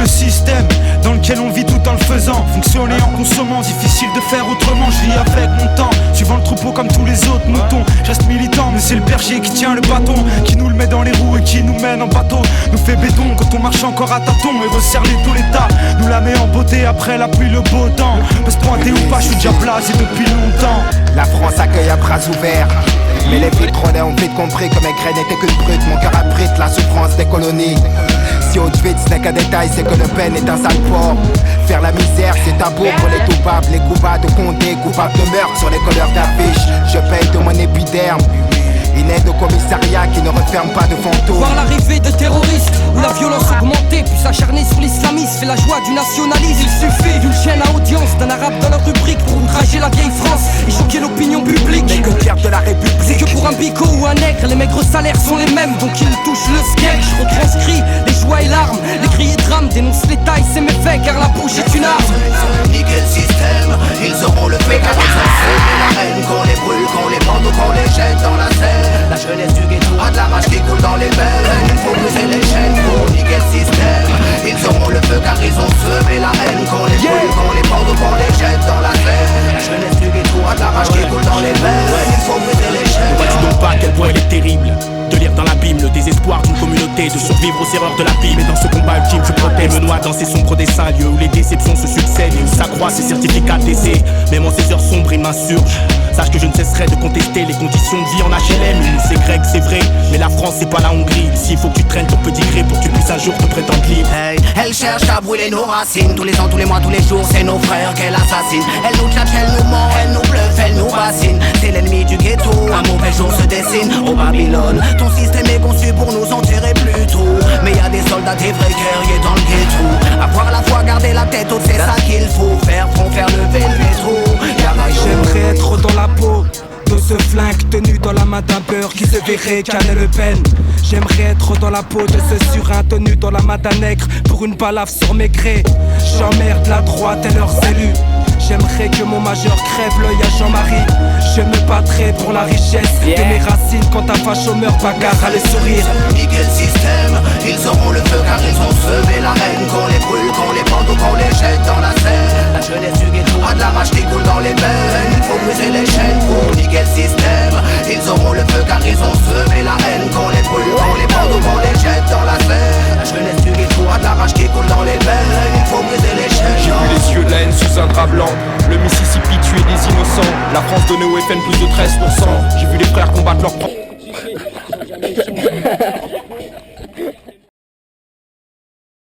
un système dans lequel on vit tout en le faisant. Fonctionner en consommant, difficile de faire autrement. Je vis avec mon temps, suivant le troupeau comme tous les autres moutons. Je reste militant, mais c'est le berger qui tient le bâton, qui nous le met dans les roues et qui nous mène en bateau. Nous fait béton quand on marche encore à tâtons et resserre les taux l'état. Nous la met en beauté après la pluie, le beau temps. Peut se pointer ou pas, je suis déjà blasé depuis longtemps. La France accueille à bras ouverts, mais les filtres ont vite compris que mes graines n'étaient qu'une brute. Mon cœur abrite la souffrance des colonies. Si Auschwitz n'est qu'un détail, c'est que Le Pen est un sale porc. Faire la misère, c'est tabou pour les coupables. Les coupables de Condé, coupables de meurtre sur les couleurs d'affiches. Je paye de mon épiderme une aide au commissariat qui ne referme pas de fantômes. Voir l'arrivée de terroristes, où la violence augmentée, puis s'acharner sur l'islamisme, fait la joie du nationalisme. Il suffit d'une chaîne à audience, d'un arabe dans leur rubrique pour outrager la vieille France et choquer l'opinion publique. Mais que dire de la République? C'est que pour un bico ou un nègre, les maigres salaires sont les mêmes, donc ils touchent le sketch. Je retranscris les joies et larmes, les cris et drames, dénonce les tailles, c'est méfait car la bouche est une arme. Niquer le système, ils auront le fait car ils ont semé la haine. Qu'on les brûle, qu'on les pende ou qu'on les jette dans la Seine. La jeunesse du ghetto a de la rage qui coule dans les veines. Il faut briser les chaînes pour niquer le système. Ils auront le feu car ils ont semé la haine. Qu'on les brûle, qu'on les pende ou qu'on les jette dans la Seine. La jeunesse du ghetto a de la rage qui coule dans les veines. Il faut briser les chaînes. Ne vois-tu donc pas à quel point elle est terrible de lire dans l'abîme le désespoir d'une communauté, de survivre aux erreurs de la vie. Mais dans ce combat ultime, je protège, me noie dans ces sombres dessins, lieux où les déceptions se succèdent et où s'accroissent ces certificats d'essai. Même en ces heures sombres, il m'insurge. Sache que je ne cesserai de contester les conditions de vie en HLM. Nous c'est grec, c'est vrai, mais la France c'est pas la Hongrie. Ici il faut que tu traînes ton petit gré pour que tu puisses un jour te prétendre libre. Hey, elle cherche à brûler nos racines. Tous les ans, tous les mois, tous les jours, c'est nos frères qu'elle assassine. Elle nous tchatche, elle nous ment, elle nous bluffe, elle nous bassine. C'est l'ennemi du ghetto, un mauvais jour se dessine au Babylone. Ton système est conçu pour nous enterrer plus tôt. Mais y a des soldats, des vrais guerriers dans le ghetto. Avoir la foi, garder la tête haute, c'est ça qu'il faut. Faire front, faire lever le métro. J'aimerais être dans la peau de ce flingue tenu dans la main d'un beurre qui se verrait canner Le Pen. J'aimerais être dans la peau de ce surin tenu dans la main d'un nègre pour une balafre sur mes grès. J'emmerde la droite et leurs élus. J'aimerais que mon majeur crève l'œil à Jean-Marie. Je me battrai pour la richesse de mes racines. Quand ta facho meurt, bagarre à les sourire. Niquer le système, ils auront le feu car ils ont semé la haine. Qu'on les brûle, qu'on les pende ou qu'on les jette dans la Seine. La jeunesse du ghetto a de la rage qui coule dans les veines. Il faut briser les chaînes pour niquer le système. Ils auront le feu car ils ont semé la haine. Qu'on les brûle, qu'on les pende ou qu'on les jette dans la Seine. La jeunesse du ghetto a de la rage qui coule dans les veines. Il faut briser les chaînes. J'ai vu les yeux de la haine sous un drap blanc. Le Mississippi tuer des innocents. La France donnait au FN plus de 13%. J'ai vu les frères combattre leurs propres.